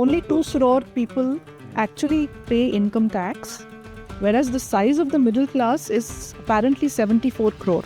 only 2 crore people actually pay income tax, whereas the size of the middle class is apparently 74 crore.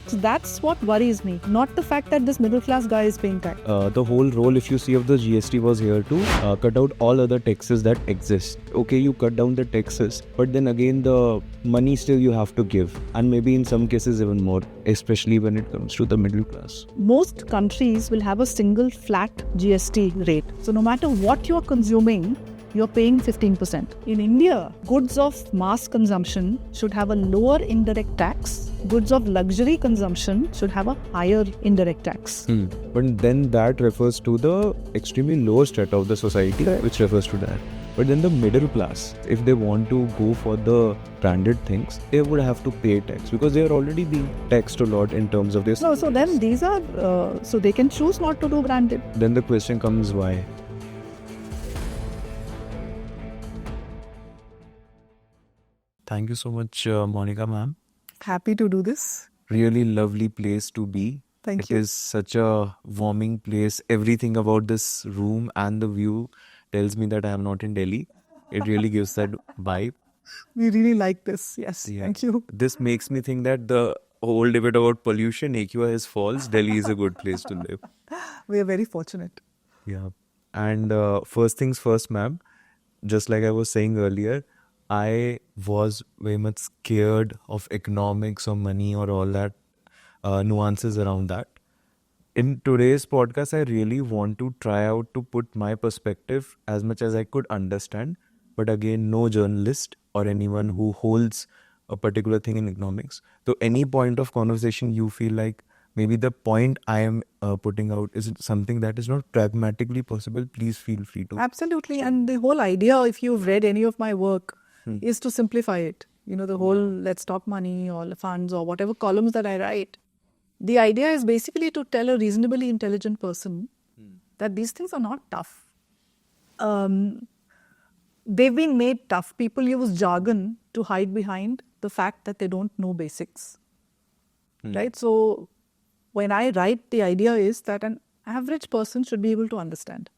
So that's what worries me, not the fact that this middle class guy is paying tax. The whole role, if you see, of the GST was here to cut out all other taxes that exist. Okay, you cut down the taxes, but then again the money still you have to give, and maybe in some cases even more, especially when it comes to the middle class. Most countries will have a single flat GST rate. So no matter what you're consuming, you're paying 15%. In India, goods of mass consumption should have a lower indirect tax. Goods of luxury consumption should have a higher indirect tax. But then that refers to the extremely lower strata of the society, which refers to that. But then the middle class, if they want to go for the branded things, they would have to pay tax because they are already being taxed a lot in terms of this. No, so then these are, so they can choose not to do branded. Then the question comes, why? Thank you so much, Monica ma'am. Happy to do this. Really lovely place to be. Thank you. It is such a warming place. Everything about this room and the view tells me that I am not in Delhi. It really gives that vibe. We really like this. Yes, thank you. This makes me think that the whole debate about pollution, AQI is false. Delhi is a good place to live. We are very fortunate. Yeah. And first things first, ma'am, just like I was saying earlier, I was very much scared of economics or money or all that nuances around that. In today's podcast, I really want to try out to put my perspective as much as I could understand. But again, no journalist or anyone who holds a particular thing in economics. So any point of conversation you feel like maybe the point I am putting out is something that is not pragmatically possible, please feel free to. Absolutely. And the whole idea, if you've read any of my work, is to simplify it. You know, the whole let's talk money or funds or whatever columns that I write. The idea is basically to tell a reasonably intelligent person that these things are not tough. They've been made tough. People use jargon to hide behind the fact that they don't know basics. Right? So when I write, the idea is that an average person should be able to understand.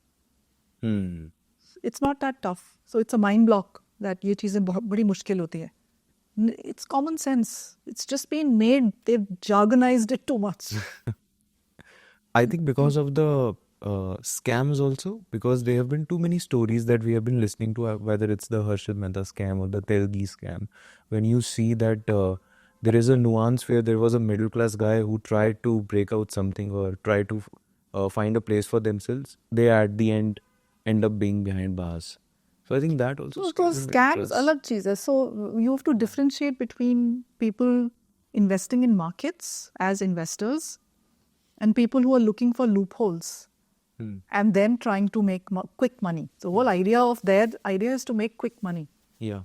It's not that tough. So it's a mind block that ये चीजें बहुत बड़ी मुश्किल होती है. It's common sense. It's just been made. They've jargonized it too much. I think because of the scams also, because there have been too many stories that we have been listening to, whether it's the Harshad Mehta scam or the Telgi scam. When you see that there is a nuance where there was a middle class guy who tried to break out something or try to find a place for themselves, they at the end up being behind bars. So I think that also. So scams, alag cheez hai. So you have to differentiate between people investing in markets as investors and people who are looking for loopholes and then trying to make quick money. So the whole idea of their idea is to make quick money. Yeah.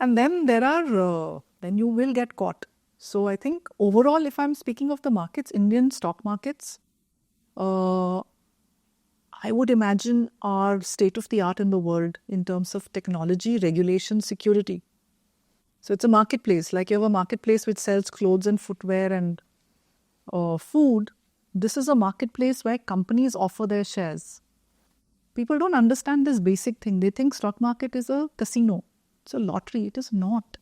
And then there are, then you will get caught. So I think overall, if I'm speaking of the markets, Indian stock markets, I would imagine are state of the art in the world in terms of technology, regulation, security. So it's a marketplace. Like you have a marketplace which sells clothes and footwear and food. This is a marketplace where companies offer their shares. People don't understand this basic thing. They think stock market is a casino. It's a lottery. It is not.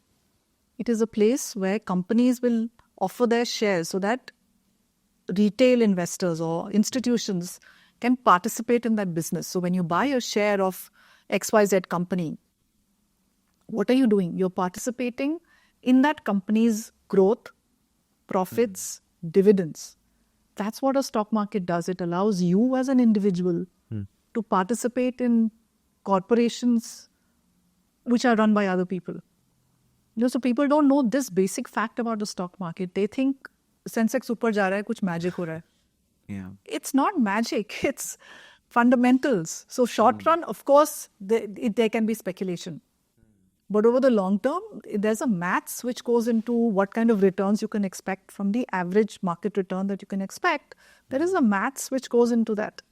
It is a place where companies will offer their shares so that retail investors or institutions can participate in that business. So when you buy a share of XYZ company, what are you doing? You're participating in that company's growth, profits, dividends. That's what a stock market does. It allows you as an individual to participate in corporations which are run by other people. You know, so people don't know this basic fact about the stock market. They think Sensex ऊपर जा रहा है, कुछ magic हो रहा है. Yeah. It's not magic. It's fundamentals. So short run, of course, there can be speculation. But over the long term, there's a maths which goes into what kind of returns you can expect from the average market return that you can expect. There is a maths which goes into that,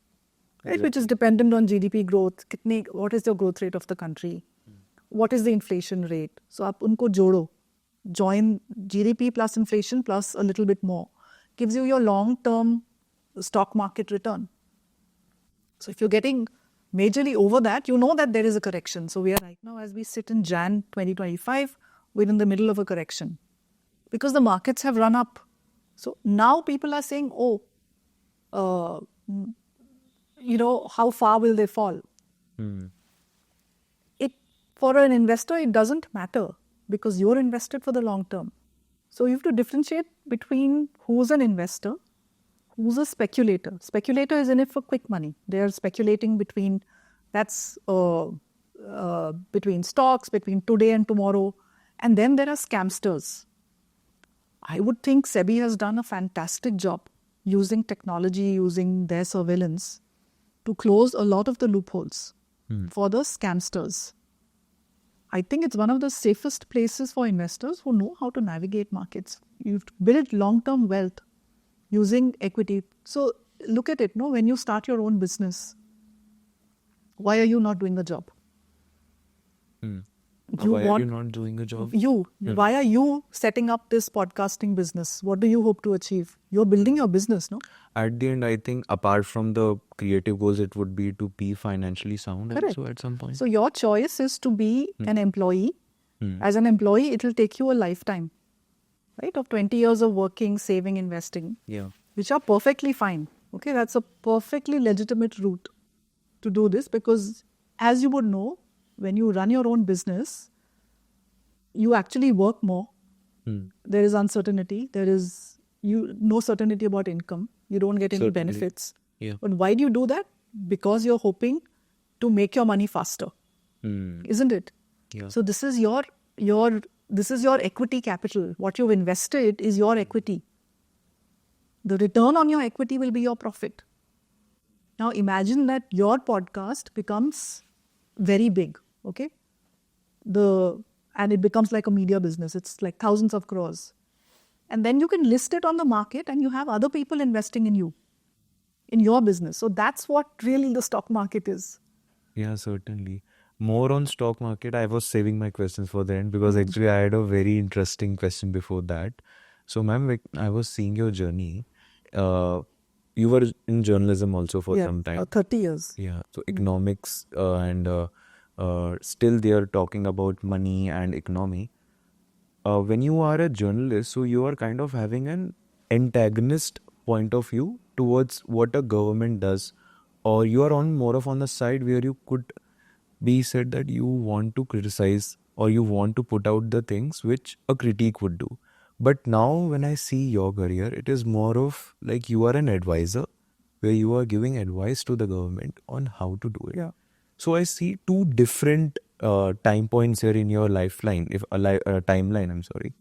right? Which is dependent on GDP growth. What is the growth rate of the country? What is the inflation rate? So आप उनको जोड़ो. Join GDP plus inflation plus a little bit more. Gives you your long-term stock market return. So if you're getting majorly over that, you know that there is a correction. So we are right now, as we sit in Jan 2025, we're in the middle of a correction because the markets have run up. So now people are saying, oh, how far will they fall? For an investor, it doesn't matter because you're invested for the long term. So you have to differentiate between who's an investor, who's a speculator. Speculator is in it for quick money. They are speculating between stocks, between today and tomorrow. And then there are scamsters. I would think SEBI has done a fantastic job using technology, using their surveillance to close a lot of the loopholes for the scamsters. I think it's one of the safest places for investors who know how to navigate markets. You've built long-term wealth using equity. So look at it, when you start your own business, why are you not doing a job? Why are you not doing a job? Why are you setting up this podcasting business? What do you hope to achieve? You're building your business, no? At the end, I think apart from the creative goals, it would be to be financially sound also at some point. So your choice is to be an employee. As an employee, it will take you a lifetime, right? Of 20 years of working, saving, investing, which are perfectly fine. Okay, that's a perfectly legitimate route to do this because as you would know, when you run your own business, you actually work more. There is uncertainty. There is no certainty about income. You don't get any benefits. But why do you do that? Because you're hoping to make your money faster, isn't it? So this is your equity capital. What you've invested is your equity. The return on your equity will be your profit. Now imagine that your podcast becomes very big, okay? And it becomes like a media business. It's like thousands of crores. And then you can list it on the market and you have other people investing in you, in your business. So that's what really the stock market is. Yeah, certainly. More on stock market, I was saving my questions for the end because actually I had a very interesting question before that. So ma'am, I was seeing your journey. You were in journalism also for some time. 30 years. Yeah, so economics and still they are talking about money and economy. When you are a journalist, so you are kind of having an antagonist point of view towards what a government does, or you are more on the side where you could be said that you want to criticize or you want to put out the things which a critique would do. But now when I see your career, it is more of like you are an advisor where you are giving advice to the government on how to do it. Yeah. So I see two different time points here in your timeline, I'm sorry,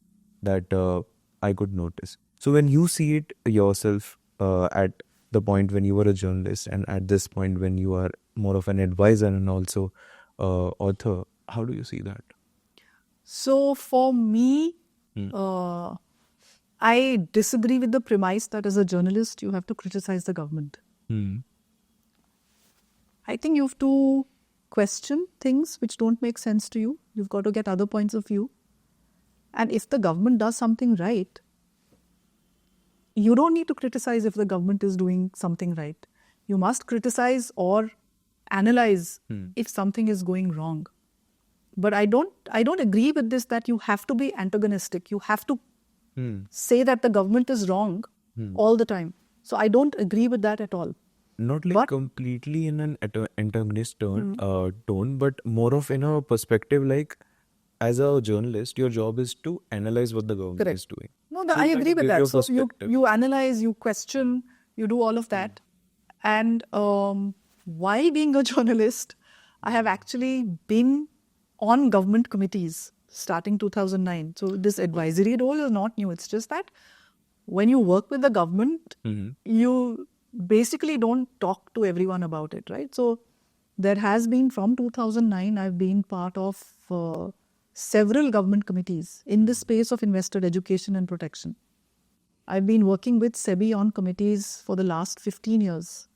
that I could notice. So when you see it yourself at the point when you were a journalist and at this point when you are more of an advisor and also author, how do you see that? So for me, I disagree with the premise that as a journalist, you have to criticize the government. I think you have to question things which don't make sense to you. You've got to get other points of view. And if the government does something right, you don't need to criticize if the government is doing something right. You must criticize or analyze if something is going wrong. But I don't agree with this that you have to be antagonistic. You have to say that the government is wrong all the time. So I don't agree with that at all. Not like completely in an antagonist tone, but more of in a perspective like as a journalist, your job is to analyze what the government is doing. No, I agree with that. So you analyze, you question, you do all of that. And while being a journalist, I have actually been on government committees starting 2009. So this advisory role is not new. It's just that when you work with the government, you basically don't talk to everyone about it, right? So there has been, from 2009, I've been part of several government committees in the space of investor education and protection. I've been working with SEBI on committees for the last 15 years.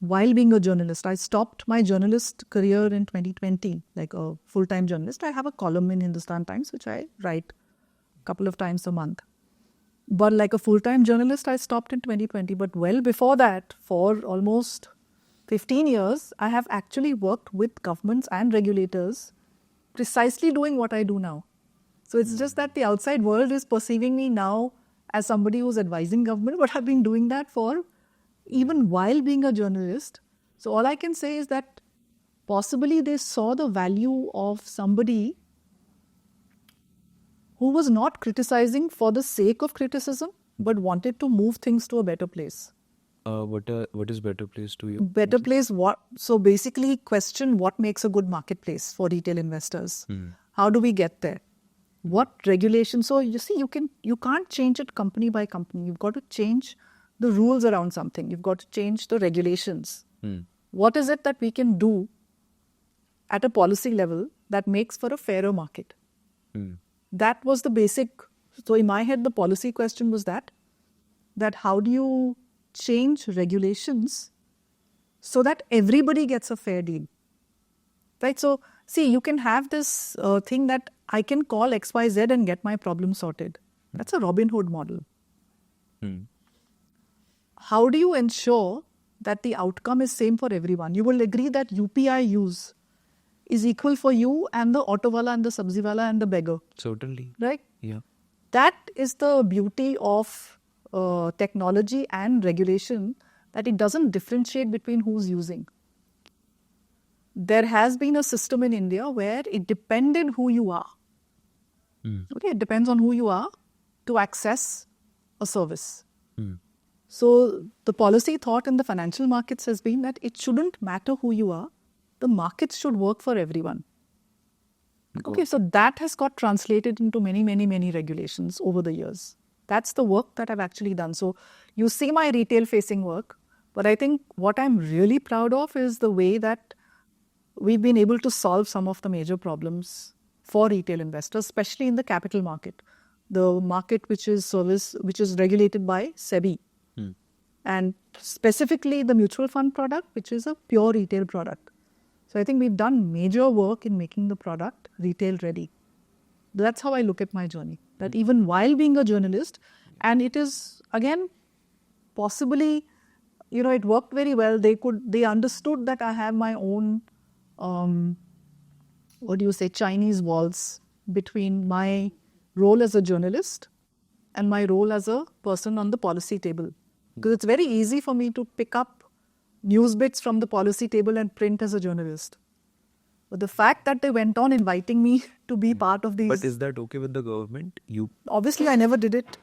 While being a journalist, I stopped my journalist career in 2020, like a full-time journalist. I have a column in Hindustan Times, which I write a couple of times a month. But like a full-time journalist, I stopped in 2020. But well before that, for almost 15 years, I have actually worked with governments and regulators precisely doing what I do now. So it's just that the outside world is perceiving me now as somebody who's advising government, but I've been doing that for even while being a journalist. So all I can say is that possibly they saw the value of somebody who was not criticizing for the sake of criticism, but wanted to move things to a better place. What is better place to you? Better place what? So basically question what makes a good marketplace for retail investors. How do we get there? What regulations? So you see, you can't change it company by company. You've got to change the rules around something. You've got to change the regulations. What is it that we can do at a policy level that makes for a fairer market? That was the basic. So in my head, the policy question was that how do you change regulations so that everybody gets a fair deal? Right? So see, you can have this thing that I can call XYZ and get my problem sorted. That's a Robin Hood model. How do you ensure that the outcome is same for everyone? You will agree that UPI use is equal for you and the auto wala and the sabzi wala and the beggar. Certainly. Right? Yeah. That is the beauty of technology and regulation, that it doesn't differentiate between who's using. There has been a system in India where it depended who you are. Okay, it depends on who you are to access a service. So the policy thought in the financial markets has been that it shouldn't matter who you are. The markets should work for everyone. Okay, so that has got translated into many, many, many regulations over the years. That's the work that I've actually done. So you see my retail-facing work, but I think what I'm really proud of is the way that we've been able to solve some of the major problems for retail investors, especially in the capital market, the market which is regulated by SEBI, and specifically the mutual fund product, which is a pure retail product. So I think we've done major work in making the product retail ready. That's how I look at my journey. That even while being a journalist, and it is again possibly, it worked very well. They understood that I have my own, Chinese walls between my role as a journalist and my role as a person on the policy table. Because it's very easy for me to pick up news bits from the policy table and print as a journalist. But the fact that they went on inviting me to be part of these... But is that okay with the government? Obviously, I never did it.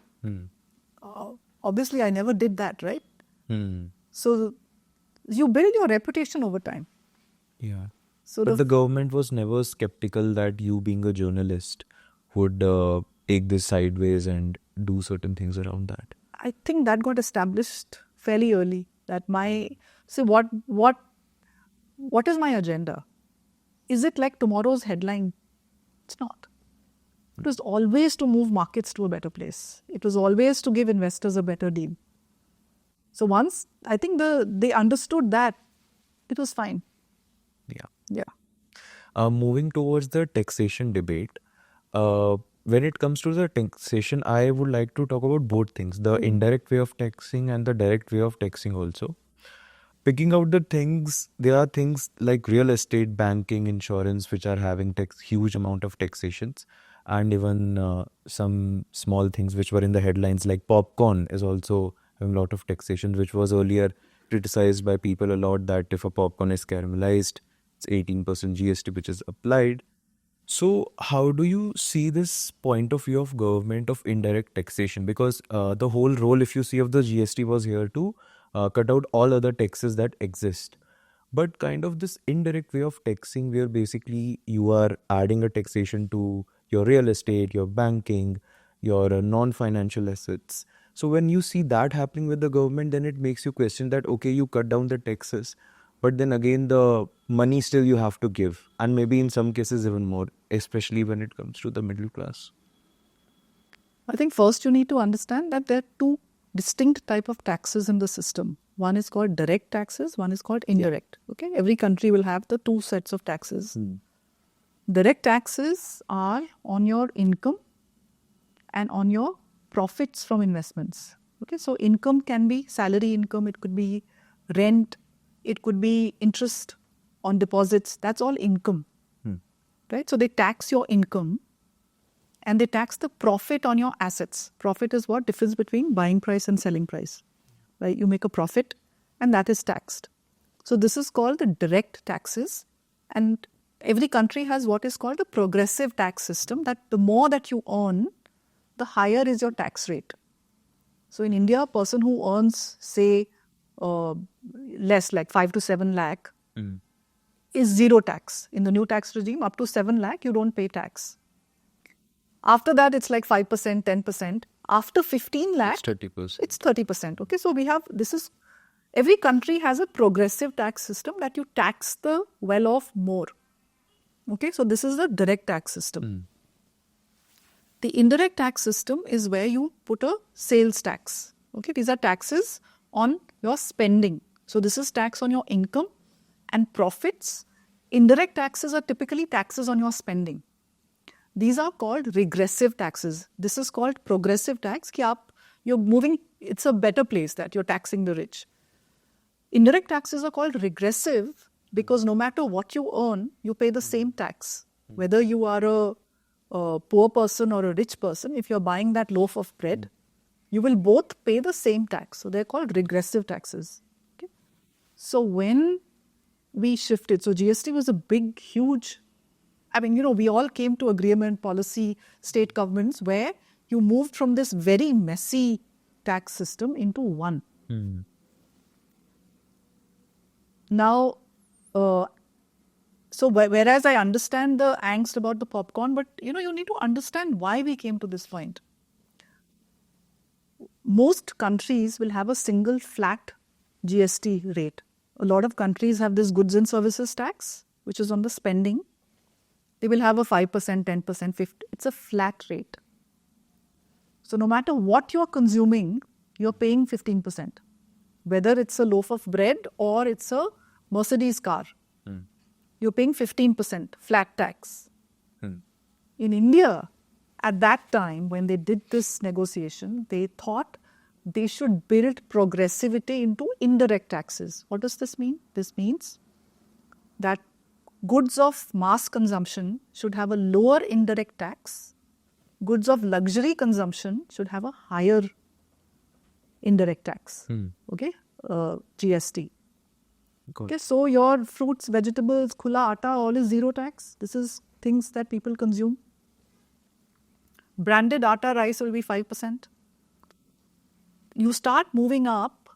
Obviously, I never did that, right? So, you build your reputation over time. Yeah. So but the government was never skeptical that you being a journalist would take this sideways and do certain things around that. I think that got established fairly early. That what is my agenda? Is it like tomorrow's headline? It's not. It was always to move markets to a better place. It was always to give investors a better deal. So once I think they understood that, it was fine. Yeah. Moving towards the taxation debate, when it comes to the taxation, I would like to talk about both things, the indirect way of taxing and the direct way of taxing also. Picking out the things, there are things like real estate, banking, insurance, which are having huge amount of taxations, and even some small things which were in the headlines, like popcorn is also having a lot of taxation, which was earlier criticized by people a lot, that if a popcorn is caramelized, it's 18% GST which is applied. So how do you see this point of view of government of indirect taxation? Because the whole role, if you see, of the GST was here to cut out all other taxes that exist. But kind of this indirect way of taxing, where basically you are adding a taxation to your real estate, your banking, your non-financial assets. So when you see that happening with the government, then it makes you question that, okay, you cut down the taxes, but then again, the money still you have to give. And maybe in some cases even more, especially when it comes to the middle class. I think first you need to understand that there are two distinct type of taxes in the system. One is called direct taxes, one is called indirect. Okay, every country will have the two sets of taxes. Direct taxes are on your income and on your profits from investments. Okay, so income can be salary income, it could be rent, it could be interest on deposits. That's all income, right? So they tax your income and they tax the profit on your assets. Profit is what? Difference between buying price and selling price, right? You make a profit and that is taxed. So this is called the direct taxes, and every country has what is called the progressive tax system, that the more that you earn, the higher is your tax rate. So in India, a person who earns, say, less, like 5 to 7 lakh, is zero tax. In the new tax regime, up to 7 lakh, you don't pay tax. After that, it's like 5%, 10%. After 15 lakh, It's 30%. it's 30%. Okay, so we have, this is, every country has a progressive tax system that you tax the well-off more. Okay, so this is the direct tax system. The indirect tax system is where you put a sales tax. Okay, these are taxes on your spending. So this is tax on your income and profits. Indirect taxes are typically taxes on your spending. These are called regressive taxes. This is called progressive tax. You're moving, it's a better place that you're taxing the rich. Indirect taxes are called regressive because no matter what you earn, you pay the same tax. Whether you are a poor person or a rich person, if you're buying that loaf of bread, you will both pay the same tax. So they're called regressive taxes. Okay? So when we shifted, so GST was a big, huge, I mean, we all came to agreement, policy, state governments, where you moved from this very messy tax system into one. Now, so whereas I understand the angst about the popcorn, but you need to understand why we came to this point. Most countries will have a single flat GST rate. A lot of countries have this goods and services tax, which is on the spending. They will have a 5%, 10%, 50%. It's a flat rate. So no matter what you're consuming, you're paying 15%. Whether it's a loaf of bread or it's a Mercedes car, you're paying 15% flat tax. In India, at that time, when they did this negotiation, they thought they should build progressivity into indirect taxes. What does this mean? This means that goods of mass consumption should have a lower indirect tax. Goods of luxury consumption should have a higher indirect tax. Okay, GST. Okay, so your fruits, vegetables, khula, atta, all is zero tax. This is things that people consume. Branded atta rice will be 5%. You start moving up,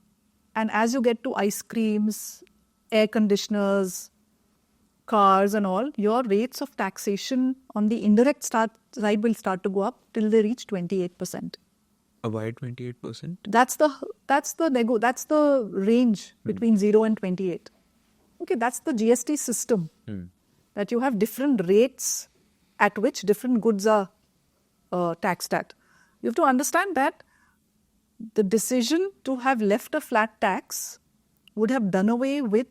and as you get to ice creams, air conditioners, cars and all, your rates of taxation on the indirect side will start to go up till they reach 28%. Why 28%? That's the range between 0 and 28. Okay, that's the GST system. That you have different rates at which different goods are taxed at. You have to understand that the decision to have left a flat tax would have done away with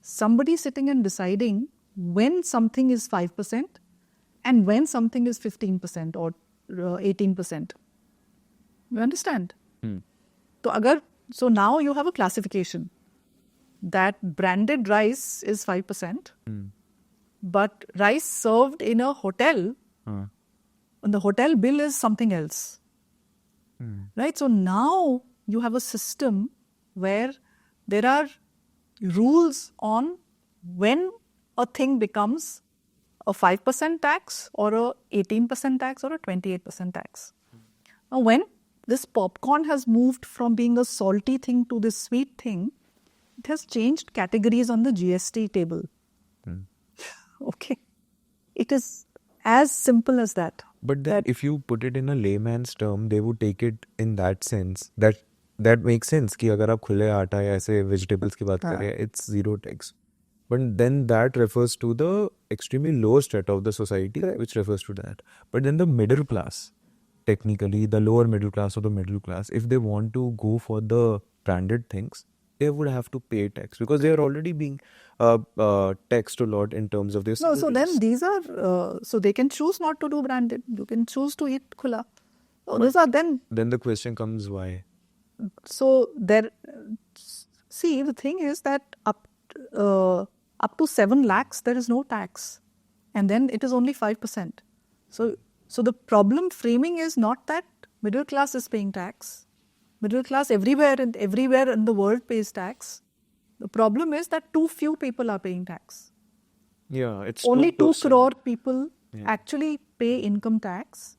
somebody sitting and deciding when something is 5% and when something is 15% or 18%. You understand? So now you have a classification that branded rice is 5%, but rice served in a hotel, and the hotel bill is something else. Right? So now you have a system where there are rules on when a thing becomes a 5% tax or a 18% tax or a 28% tax. Now when this popcorn has moved from being a salty thing to this sweet thing, it has changed categories on the GST table. Okay. It is as simple as that. But then if you put it in a layman's term, they would take it in that sense. That makes sense कि अगर आप खुले आटा या ऐसे vegetables की बात करें, it's zero tax. But then that refers to the extremely low strata of the society, which refers to that. But then the middle class, technically the lower middle class or the middle class, if they want to go for the branded things, they would have to pay tax because they are already being taxed a lot in terms of this. No, so then these are, so they can choose not to do branded. You can choose to eat khula. So these are then. Then the question comes, why? So there, see, the thing is that up up to 7 lakhs, there is no tax. And then it is only 5%. So the problem framing is not that middle class is paying tax. Middle class everywhere in the world pays tax. The problem is that too few people are paying tax. Yeah, it's Only 2 2%. crore people actually pay income tax,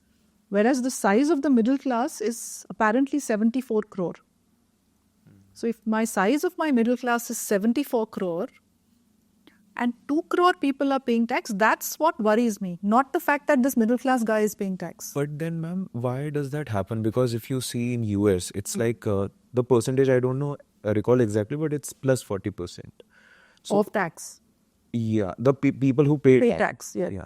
whereas the size of the middle class is apparently 74 crore. So if my size of my middle class is 74 crore and 2 crore people are paying tax, that's what worries me, not the fact that this middle class guy is paying tax. But then, ma'am, why does that happen? Because if you see in US, it's like the percentage, I don't know, I recall exactly, but it's plus 40%. So, Of tax. yeah, the people who pay Pay tax, yes. Yeah.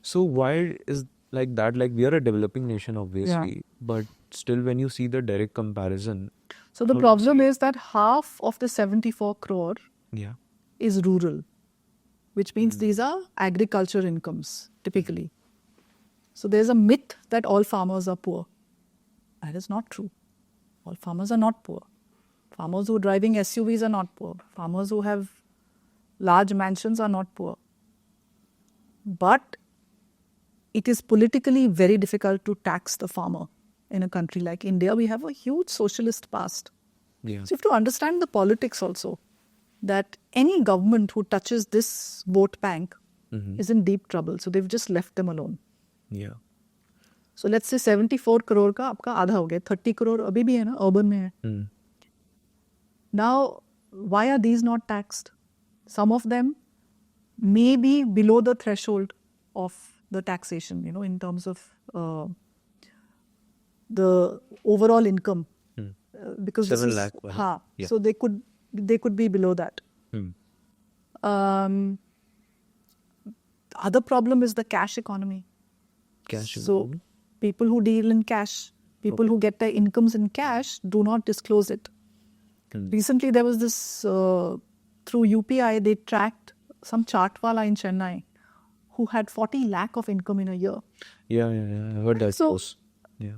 So why is like that? Like we are a developing nation, obviously, but still, when you see the direct comparison, So the problem is that half of the 74 crore yeah, is rural, which means these are agriculture incomes, typically. So there's a myth that all farmers are poor. That is not true. All farmers are not poor. Farmers who are driving SUVs are not poor. Farmers who have large mansions are not poor. But it is politically very difficult to tax the farmer. In a country like India, we have a huge socialist past. yeah, So you have to understand the politics also, that any government who touches this vote bank is in deep trouble. So they've just left them alone. yeah, So let's say 74 crore का आपका आधा हो गया, 30 crore अभी भी है ना, urban में है. Now, why are these not taxed? Some of them may be below the threshold of the taxation, in terms of the overall income. Because 7 lakh. Yeah. So they could be below that. Other problem is the cash economy. Cash So economy? people who deal in cash, people who get their incomes in cash, do not disclose it. Recently, there was this, through UPI, they tracked some chartwala in Chennai who had 40 lakh of income in a year. Yeah, I heard that. So, post. Yeah,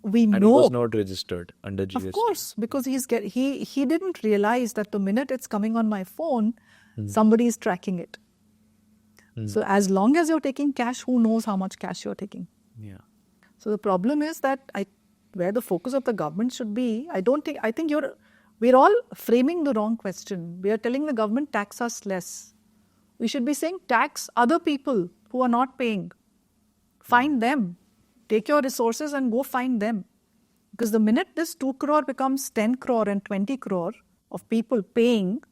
we and it know, was not registered under GST. of course, because he didn't realize that the minute it's coming on my phone, somebody is tracking it. So as long as you're taking cash, who knows how much cash you're taking? Yeah, So the problem is that where the focus of the government should be, I think we're all framing the wrong question. We are telling the government, tax us less. We should be saying, tax other people who are not paying. Find them. Take your resources and go find them. Because the minute this 2 crore becomes 10 crore and 20 crore of people paying,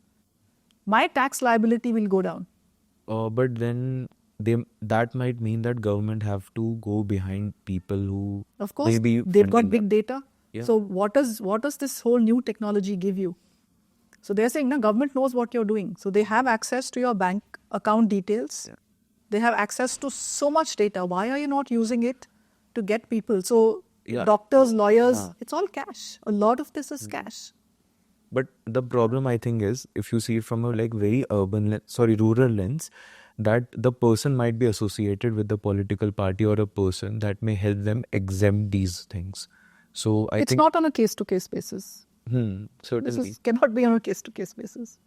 my tax liability will go down. but then that might mean that government have to go behind people who Of course, maybe they've got funding big them. data. Yeah. So what does this whole new technology give you? So they're saying, no, government knows what you're doing. So they have access to your bank account details. Yeah. They have access to so much data. Why are you not using it to get people? So Yeah. doctors, lawyers, it's all cash. A lot of this is cash. But the problem, I think, is if you see it from a like very rural lens, that the person might be associated with the political party or a person that may help them exempt these things. So I It's think not on a case-to-case basis. certainly. This cannot be on a case-to-case basis.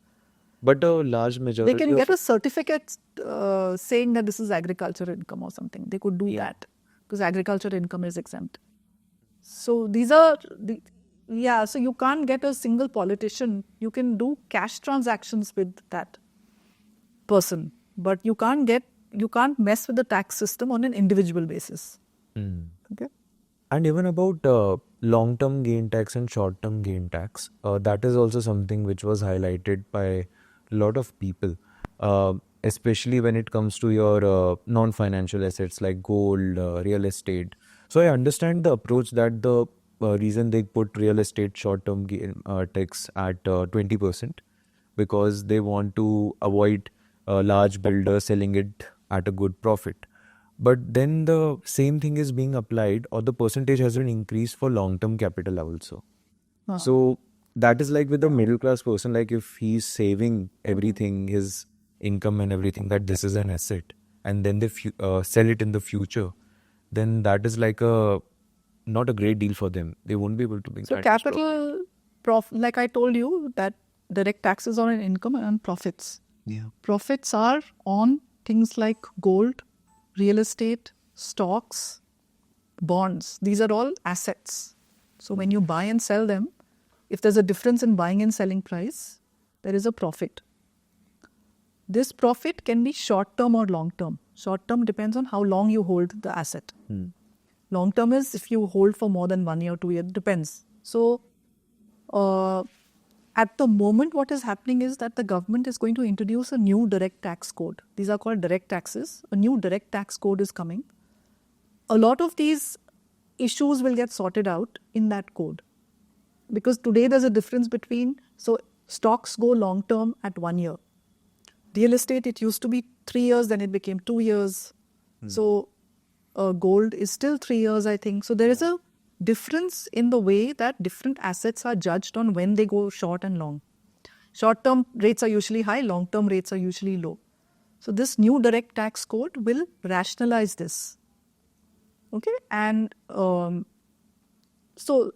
But a large majority They can of get a certificate saying that this is agriculture income or something. They could do that because agriculture income is exempt. So these are so you can't get a single politician. You can do cash transactions with that person, but you can't mess with the tax system on an individual basis. Okay. And even about long-term gain tax and short-term gain tax, that is also something which was highlighted by a lot of people, especially when it comes to your non-financial assets like gold, real estate. So I understand the approach that the reason they put real estate short-term gain tax at 20% because they want to avoid large builders selling it at a good profit. But then the same thing is being applied, or the percentage has been increased for long-term capital also. So that is like with the middle class person, like if he's saving everything, his income and everything, that this is an asset, and then they sell it in the future, then that is like not a great deal for them. They won't be able to make So that much profit. capital like I told you that direct taxes are on income and on profits. Yeah. Profits are on things like gold, real estate, stocks, bonds. These are all assets. So when you buy and sell them, if there's a difference in buying and selling price, there is a profit. This profit can be short term or long term. Short term depends on how long you hold the asset. Long term is if you hold for more than 1 year, 2 years, depends. So at the moment, what is happening is that the government is going to introduce a new direct tax code. These are called direct taxes. A new direct tax code is coming. A lot of these issues will get sorted out in that code. Because today there's a difference between, so stocks go long term at 1 year. Real estate, it used to be 3 years, then it became 2 years. So gold is still 3 years, I think. So there is a difference in the way that different assets are judged on when they go short and long. Short-term rates are usually high, long-term rates are usually low. So this new direct tax code will rationalize this. Okay, and so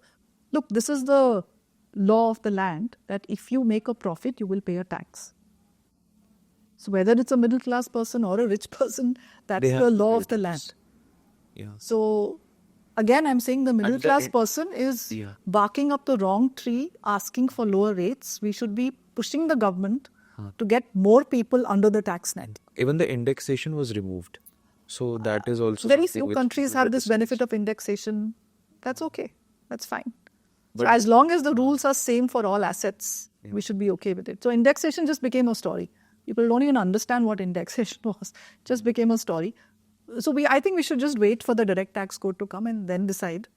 look, this is the law of the land that if you make a profit, you will pay a tax. So whether it's a middle class person or a rich person, that's They have the to law pay of the tax. land. Yeah. So again, I'm saying the middle At the class end- person is Yeah. barking up the wrong tree, asking for lower rates. We should be pushing the government to get more people under the tax net. Even the indexation was removed. So that is also Very something few which countries people have this reticent. benefit of indexation. That's okay. That's fine. So But- as long as the rules are same for all assets, we should be okay with it. So indexation just became a story. People don't even understand what indexation was. It just became a story. So I think we should just wait for the direct tax code to come and then decide.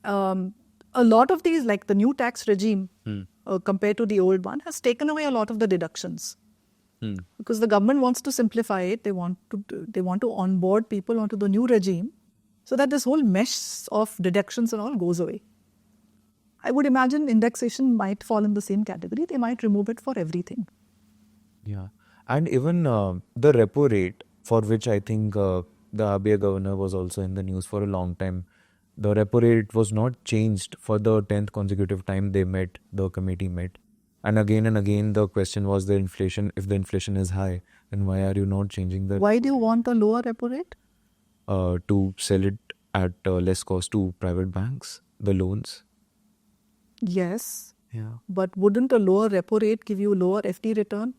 A lot of these, like the new tax regime compared to the old one, has taken away a lot of the deductions. Because the government wants to simplify it. They want to onboard people onto the new regime so that this whole mesh of deductions and all goes away. I would imagine indexation might fall in the same category. They might remove it for everything. Yeah. And even the repo rate, for which I think the RBI governor was also in the news for a long time, the repo rate was not changed for the 10th consecutive time the committee met. And again, the question was the inflation. If the inflation is high, then why are you not changing the Why do you want a lower repo rate? to sell it at less cost to private banks, the loans? Yes, Yeah. but wouldn't a lower repo rate give you lower FD return?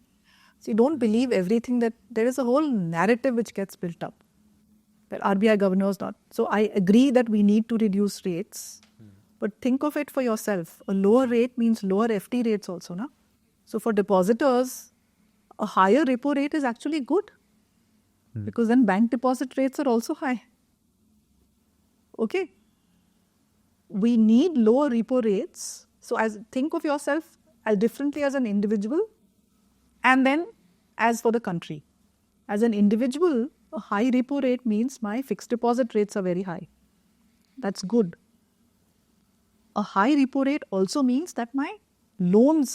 See, don't believe everything that there is a whole narrative which gets built up. That RBI governor is not. So I agree that we need to reduce rates, but think of it for yourself. A lower rate means lower FD rates also, na? So for depositors, a higher repo rate is actually good because then bank deposit rates are also high. Okay. We need lower repo rates. So think of yourself as differently as an individual and then as for the country. As an individual, a high repo rate means my fixed deposit rates are very high. That's good. A high repo rate also means that my loan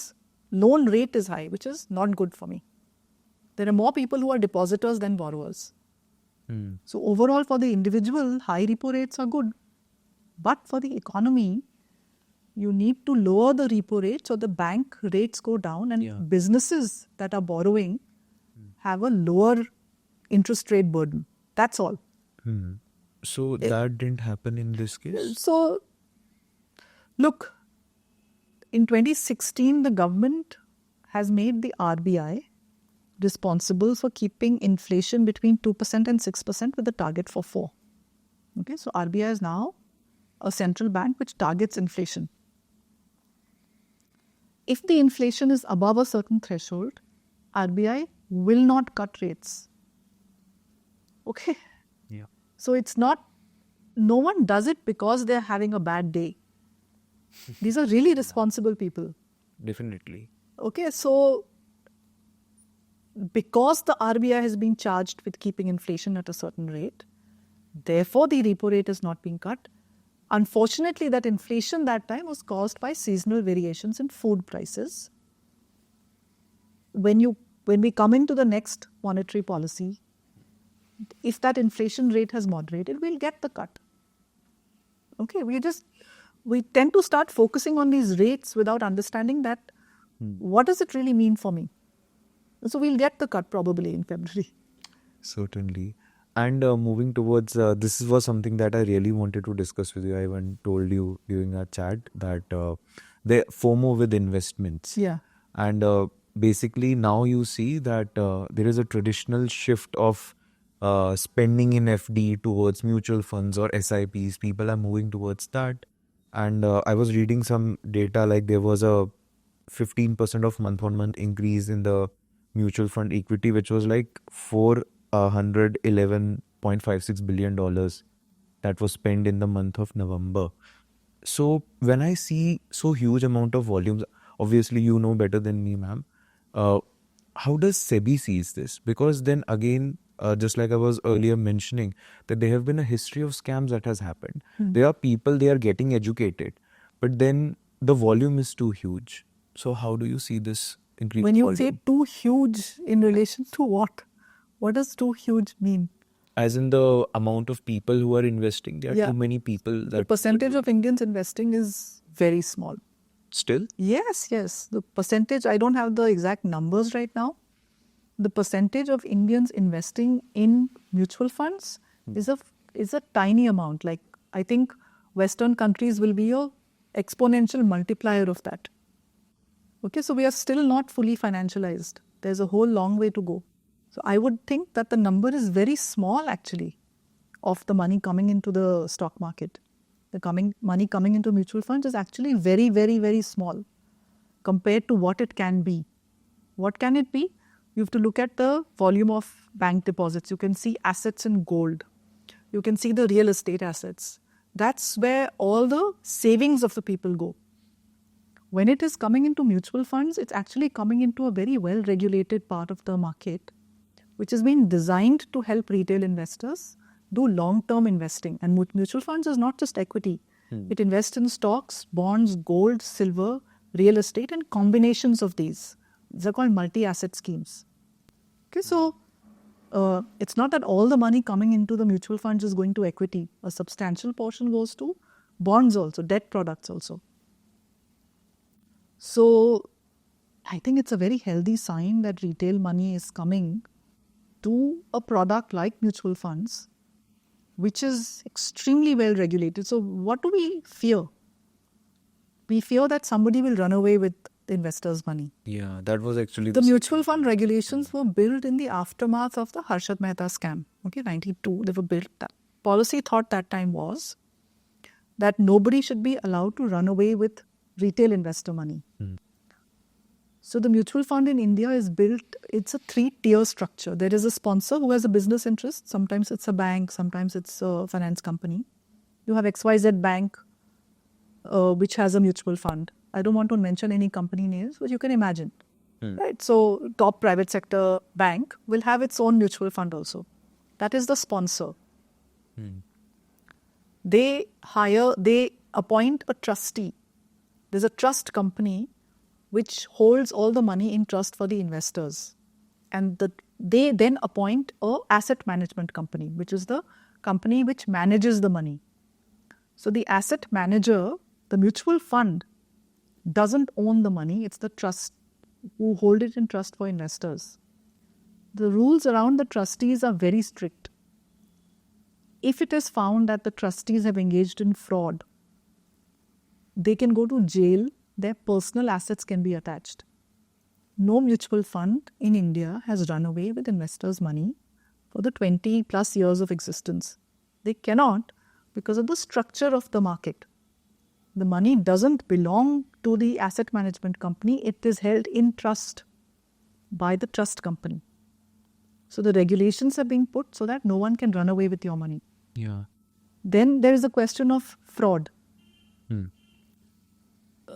rate is high, which is not good for me. There are more people who are depositors than borrowers. So overall for the individual, high repo rates are good. But for the economy, you need to lower the repo rate so the bank rates go down and businesses that are borrowing have a lower interest rate burden. That's all. So that didn't happen in this case? So, look, in 2016, the government has made the RBI responsible for keeping inflation between 2% and 6% with a target for 4%. Okay, so RBI is now a central bank which targets inflation. If the inflation is above a certain threshold, RBI will not cut rates. Okay. Yeah. So it's not, no one does it because they're having a bad day. These are really responsible people. Definitely. Okay, so because the RBI has been charged with keeping inflation at a certain rate, therefore the repo rate is not being cut. Unfortunately, that inflation that time was caused by seasonal variations in food prices. When we come into the next monetary policy, if that inflation rate has moderated, we'll get the cut. Okay, we tend to start focusing on these rates without understanding that What does it really mean for me? So we'll get the cut probably in February. Certainly. And moving towards this was something that I really wanted to discuss with you. I even told you during our chat that the FOMO with investments. Yeah. And basically, now you see that there is a traditional shift of spending in FD towards mutual funds or SIPs. People are moving towards that. And I was reading some data like there was a 15% of month on month increase in the mutual fund equity, which was like $411.56 billion that was spent in the month of November. So when I see so huge amount of volumes, obviously you know better than me, ma'am. Uh, how does SEBI sees this? Because then again, just like I was earlier mentioning, that there have been a history of scams that has happened. There are people, they are getting educated, but then the volume is too huge. So how do you see this increase? When you say too huge in relation to what? What does too huge mean? As in the amount of people who are investing, there are too many people The that percentage of Indians investing is very small. still. Yes. The percentage, I don't have the exact numbers right now. The percentage of Indians investing in mutual funds is a tiny amount. Like, I think Western countries will be a exponential multiplier of that. Okay, so we are still not fully financialized. There's a whole long way to go. So I would think that the number is very small actually of the money coming into the stock market. The money coming into mutual funds is actually very, very, very small compared to what it can be. What can it be? You have to look at the volume of bank deposits. You can see assets in gold. You can see the real estate assets. That's where all the savings of the people go. When it is coming into mutual funds, it's actually coming into a very well-regulated part of the market, which has been designed to help retail investors do long-term investing. And mutual funds is not just equity. It invests in stocks, bonds, gold, silver, real estate, and combinations of these. These are called multi-asset schemes. Okay, so it's not that all the money coming into the mutual funds is going to equity. A substantial portion goes to bonds also, debt products also. So I think it's a very healthy sign that retail money is coming to a product like mutual funds, which is extremely well regulated. So what do we fear? We fear that somebody will run away with the investors' money. Yeah, that was actually The mutual fund regulations were built in the aftermath of the Harshad Mehta scam. Okay, 92, they were built. That policy thought that time was that nobody should be allowed to run away with retail investor money. So the mutual fund in India is built, it's a 3-tier structure. There is a sponsor who has a business interest. Sometimes it's a bank, sometimes it's a finance company. You have XYZ Bank, which has a mutual fund. I don't want to mention any company names, but you can imagine. Right? So top private sector bank will have its own mutual fund also. That is the sponsor. They appoint a trustee. There's a trust company which holds all the money in trust for the investors. And they then appoint an asset management company, which is the company which manages the money. So the asset manager, the mutual fund, doesn't own the money. It's the trust who hold it in trust for investors. The rules around the trustees are very strict. If it is found that the trustees have engaged in fraud, they can go to jail. Their personal assets can be attached. No mutual fund in India has run away with investors' money for the 20 plus years of existence. They cannot because of the structure of the market. The money doesn't belong to the asset management company. It is held in trust by the trust company. So the regulations are being put so that no one can run away with your money. Yeah. Then there is a question of fraud.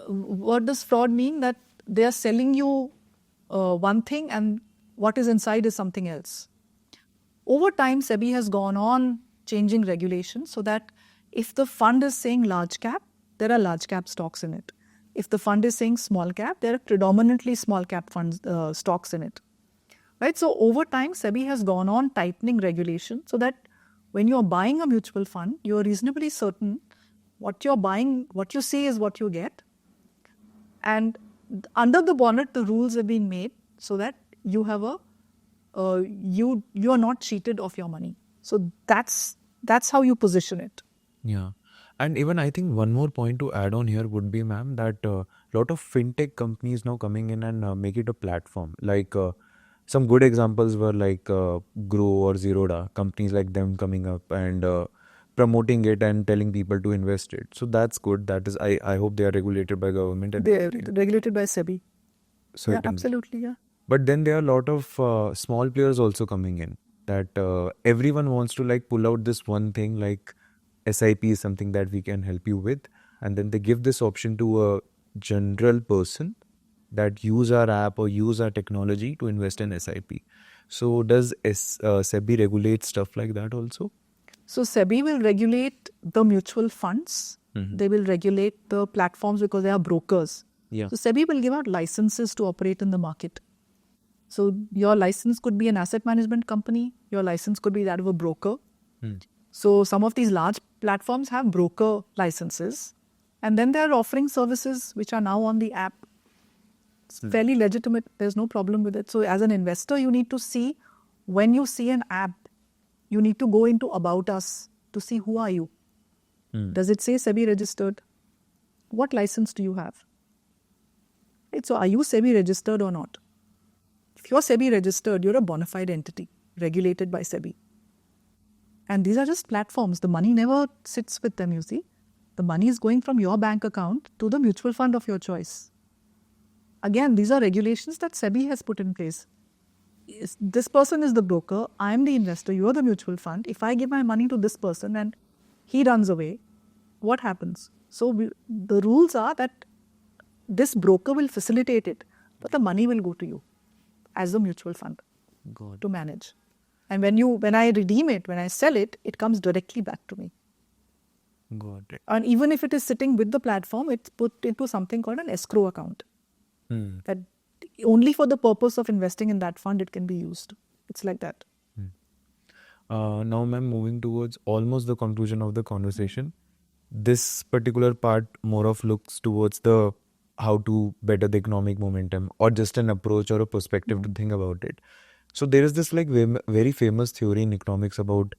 What does fraud mean? That they are selling you one thing and what is inside is something else. Over time, SEBI has gone on changing regulations so that if the fund is saying large cap, there are large cap stocks in it. If the fund is saying small cap, there are predominantly small cap funds stocks in it. Right? So over time, SEBI has gone on tightening regulation so that when you're buying a mutual fund, you're reasonably certain what you're buying, what you see is what you get. And under the bonnet, the rules have been made so that you have you are not cheated of your money. So that's how you position it. Yeah. And even I think one more point to add on here would be, ma'am, that a lot of fintech companies now coming in and make it a platform. Like some good examples were like Grow or Zerodha, companies like them coming up and promoting it and telling people to invest it. So that's good. That is, I hope they are regulated by government and They are everything. regulated by SEBI. Yeah, Certainly. absolutely. Yeah. But then there are a lot of small players also coming in that everyone wants to like pull out this one thing like SIP is something that we can help you with. And then they give this option to a general person that use our app or use our technology to invest in SIP. So does SEBI regulate stuff like that also? So SEBI will regulate the mutual funds. Mhm. They will regulate the platforms because they are brokers. Yeah. So SEBI will give out licenses to operate in the market. So your license could be an asset management company. Your license could be that of a broker. So some of these large platforms have broker licenses. And then they are offering services which are now on the app. It's fairly legitimate. There's no problem with it. So as an investor, you need to see, when you see an app, you need to go into About Us to see who are you. Does it say SEBI registered? What license do you have? Right? So are you SEBI registered or not? If you're SEBI registered, you're a bona fide entity regulated by SEBI. And these are just platforms. The money never sits with them, you see. The money is going from your bank account to the mutual fund of your choice. Again, these are regulations that SEBI has put in place. This person is the broker, I am the investor, you are the mutual fund. If I give my money to this person and he runs away, what happens? So the rules are that this broker will facilitate it, but the money will go to you as a mutual fund to manage. And when I redeem it, when I sell it, it comes directly back to me. Got it. And even if it is sitting with the platform, it's put into something called an escrow account. That only for the purpose of investing in that fund it can be used. It's like that. Now, ma'am, moving towards almost the conclusion of the conversation, this particular part more of looks towards the how to better the economic momentum or just an approach or a perspective to think about it. So there is this like very famous theory in economics about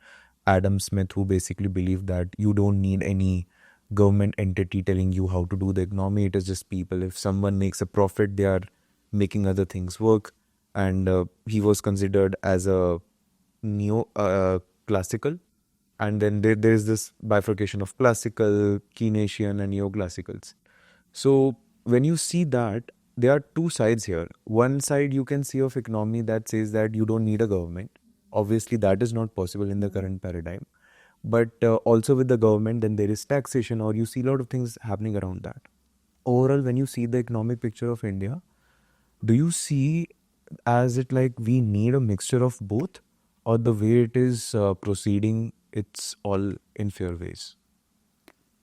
Adam Smith, who basically believed that you don't need any government entity telling you how to do the economy. It is just people. If someone makes a profit, they are making other things work. And he was considered as a neo-classical. And then there is this bifurcation of classical, Keynesian, and neoclassicals. So when you see that, there are two sides here. One side you can see of economy that says that you don't need a government. Obviously, that is not possible in the current paradigm. But also with the government, then there is taxation, or you see a lot of things happening around that. Overall, when you see the economic picture of India, do you see as it like we need a mixture of both, or the way it is proceeding, it's all in fair ways?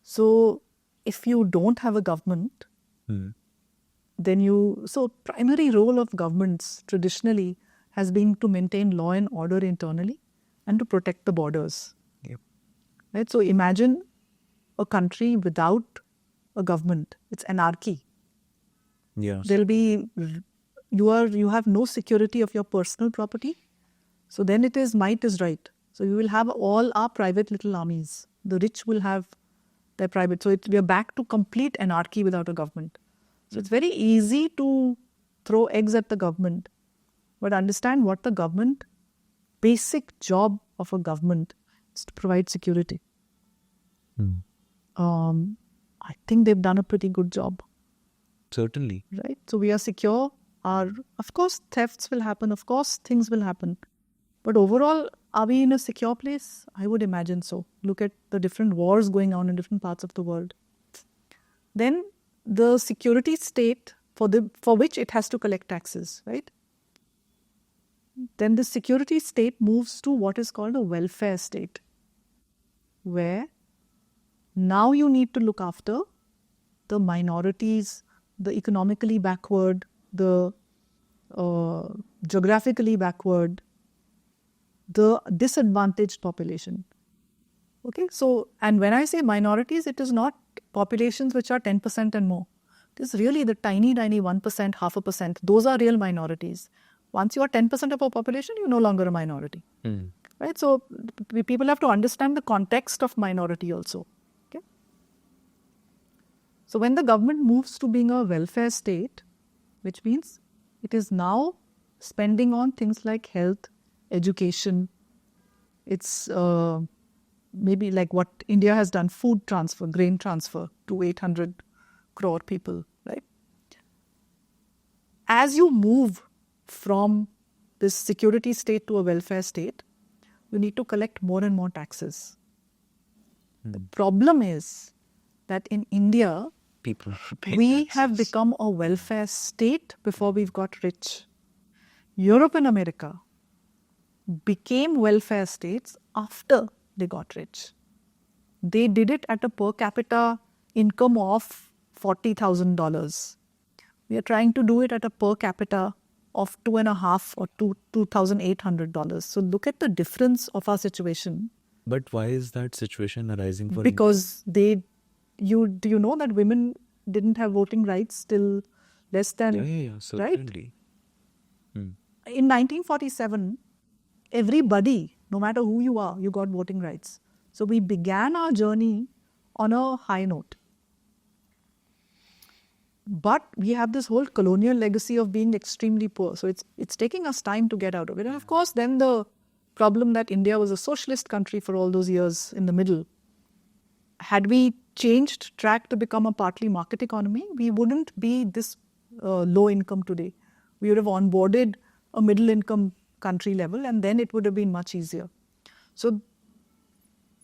So if you don't have a government, then so primary role of governments traditionally has been to maintain law and order internally and to protect the borders. Yep. Right? So imagine a country without a government. It's anarchy. Yeah. There'll be, you have no security of your personal property. So then it is might is right. So you will have all our private little armies. The rich will have their private. So we are back to complete anarchy without a government. So it's very easy to throw eggs at the government, but understand what the government, basic job of a government is to provide security. I think they've done a pretty good job. Certainly. Right? So we are secure. Of course, thefts will happen. Of course, things will happen. But overall, are we in a secure place? I would imagine so. Look at the different wars going on in different parts of the world. Then the security state for which it has to collect taxes, right? Then the security state moves to what is called a welfare state, where now you need to look after the minorities, the economically backward, the geographically backward, the disadvantaged population. Okay, so, and when I say minorities, it is not populations which are 10% and more. It is really the tiny 1%, 0.5%. Those are real minorities. Once you are 10% of our population, you're no longer a minority. Right? So people have to understand the context of minority also. Okay? So when the government moves to being a welfare state, which means it is now spending on things like health, education, it's maybe like what India has done, food transfer, grain transfer to 800 crore people, right? As you move from this security state to a welfare state, you need to collect more and more taxes. The problem is that in India, People pay we taxes. have become a welfare state before we've got rich. Europe and America became welfare states after they got rich. They did it at a per capita income of $40,000. We are trying to do it at a per capita of $2,500 or $2,800. So look at the difference of our situation. But why is that situation arising for Because do you know that women didn't have voting rights till less than Yeah, right? certainly. In 1947, everybody, no matter who you are, you got voting rights. So we began our journey on a high note. But we have this whole colonial legacy of being extremely poor. So it's taking us time to get out of it. And of course, then the problem that India was a socialist country for all those years in the middle. Had we changed track to become a partly market economy, we wouldn't be this low income today. We would have onboarded a middle income country level, and then it would have been much easier. So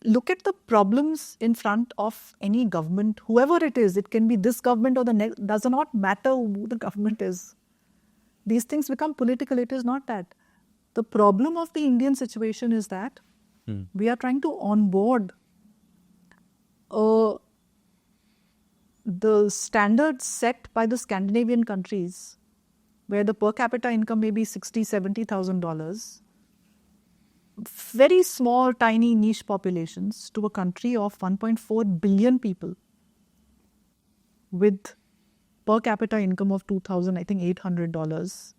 look at the problems in front of any government, whoever it is. It can be this government or the next. Does not matter who the government is. These things become political. It is not that. The problem of the Indian situation is that we are trying to onboard the standards set by the Scandinavian countries, where the per capita income may be $60,000-$70,000, very small, tiny, niche populations, to a country of 1.4 billion people with per capita income of $2,800,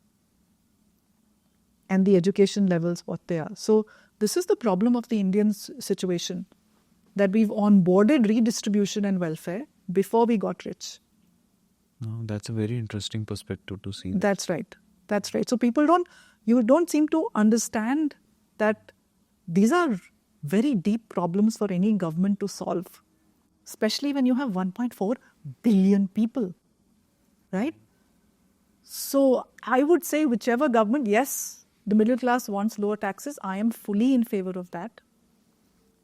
and the education levels what they are. So this is the problem of the Indian situation, that we've onboarded redistribution and welfare before we got rich. No, that's a very interesting perspective to see. That's right. That's right. So you don't seem to understand that these are very deep problems for any government to solve, especially when you have 1.4 billion people, right? So I would say whichever government, yes, the middle class wants lower taxes. I am fully in favor of that.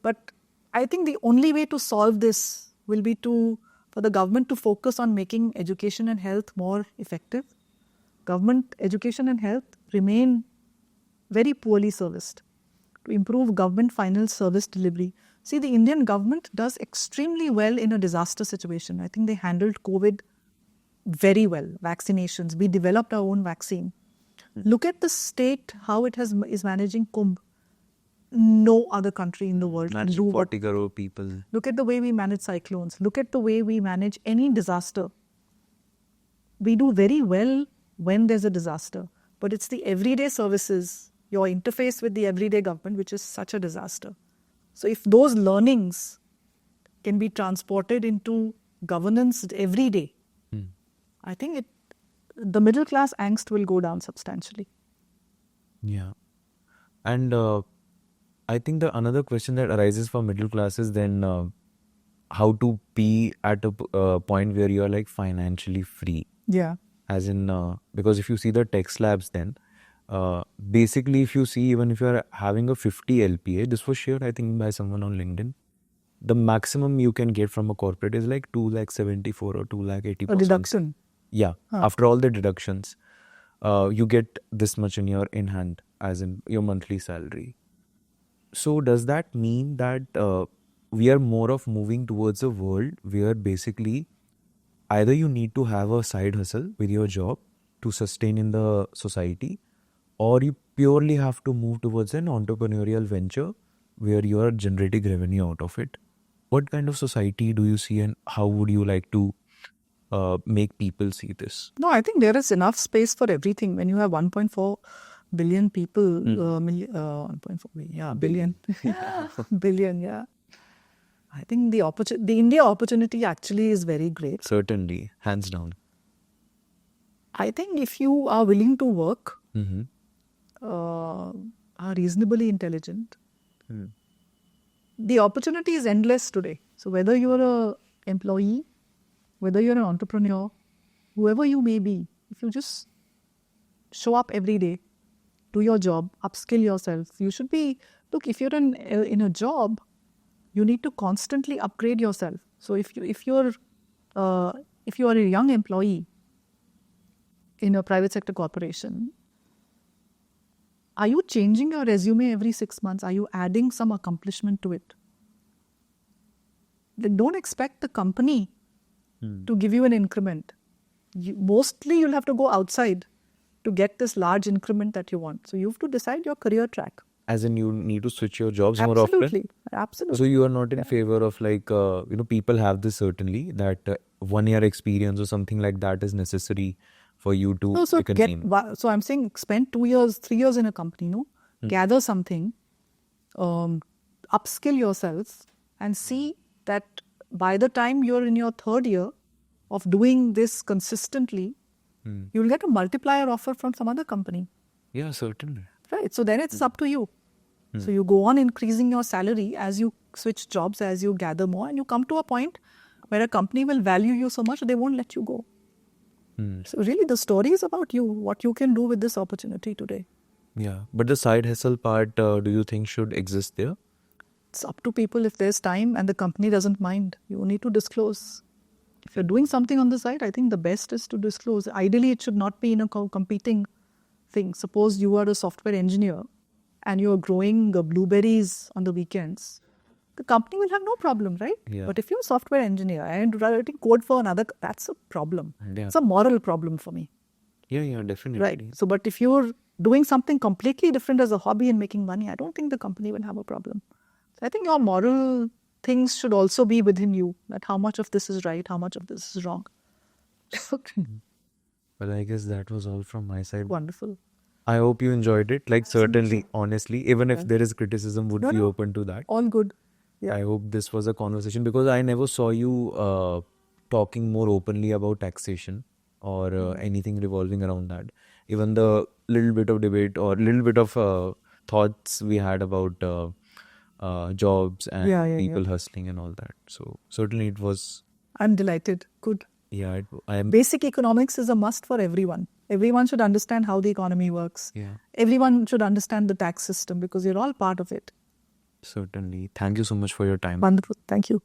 But I think the only way to solve this will be for the government to focus on making education and health more effective. Government education and health remain very poorly serviced. To improve government final service delivery. See, the Indian government does extremely well in a disaster situation. I think they handled COVID very well. Vaccinations. We developed our own vaccine. Look at the state, how it is managing Kumbh. No other country in the world can do 40 crore people. Look at the way we manage cyclones. Look at the way we manage any disaster. We do very well when there's a disaster. But it's the everyday services, your interface with the everyday government, which is such a disaster. So if those learnings can be transported into governance every day, I think the middle class angst will go down substantially. Yeah. And I think the another question that arises for middle class is then how to be at a point where you are like financially free. Yeah. As in, because if you see the tech slabs then, basically if you see, even if you are having a 50 LPA, this was shared I think by someone on LinkedIn, the maximum you can get from a corporate is like 2,74,000 or 2,80,000. A deduction. Yeah. After all the deductions, you get this much in hand, as in your monthly salary. So does that mean that we are more of moving towards a world where basically either you need to have a side hustle with your job to sustain in the society, or you purely have to move towards an entrepreneurial venture where you are generating revenue out of it? What kind of society do you see, and how would you like to make people see this? No, I think there is enough space for everything. When you have 1.4 billion people, 1.4 billion, yeah, billion, billion, yeah. I think the India opportunity actually is very great. Certainly, hands down. I think if you are willing to work, Mm-hmm. are reasonably intelligent, the opportunity is endless today. So whether you're a employee, whether you're an entrepreneur, whoever you may be, if you just show up every day, do your job, upskill yourself. You should be, look, if you're in a job, you need to constantly upgrade yourself. So if you are a young employee in a private sector corporation, are you changing your resume every 6 months? Are you adding some accomplishment to it? Then don't expect the company to give you an increment. Mostly you'll have to go outside to get this large increment that you want. So you have to decide your career track. As in, you need to switch your jobs more often. Absolutely. Absolutely. So you are not in favor of people have this certainly that 1 year experience or something like that is necessary for you to No, so pick a name. so I'm saying spend 2 years, 3 years in a company, no? Gather something, upskill yourself, and see that by the time you're in your 3rd year of doing this consistently, you'll get a multiplier offer from some other company. Yeah, certainly. Right. So then it's up to you. So you go on increasing your salary as you switch jobs, as you gather more, and you come to a point where a company will value you so much they won't let you go. So really the story is about you, what you can do with this opportunity today. Yeah. But the side hustle part, do you think should exist there? It's up to people if there's time and the company doesn't mind. You need to disclose. If you're doing something on the side, I think the best is to disclose. Ideally, it should not be in a competing thing. Suppose you are a software engineer and you're growing blueberries on the weekends. The company will have no problem, right? Yeah. But if you're a software engineer and writing code for another, that's a problem. Yeah. It's a moral problem for me. Yeah, definitely. Right. So, but if you're doing something completely different as a hobby and making money, I don't think the company will have a problem. So I think your moral things should also be within you, that how much of this is right, how much of this is wrong. Well, I guess that was all from my side. Wonderful. I hope you enjoyed it. Like, certainly, honestly, even if there is criticism, would be open to that. All good. Yeah. I hope this was a conversation because I never saw you talking more openly about taxation or anything revolving around that. Even the little bit of debate or little bit of thoughts we had about jobs and people hustling and all that. So certainly it was. I'm delighted. Good. Yeah, I am. Basic economics is a must for everyone. Everyone should understand how the economy works. Yeah. Everyone should understand the tax system because you're all part of it. Certainly. Thank you so much for your time. Wonderful. Thank you.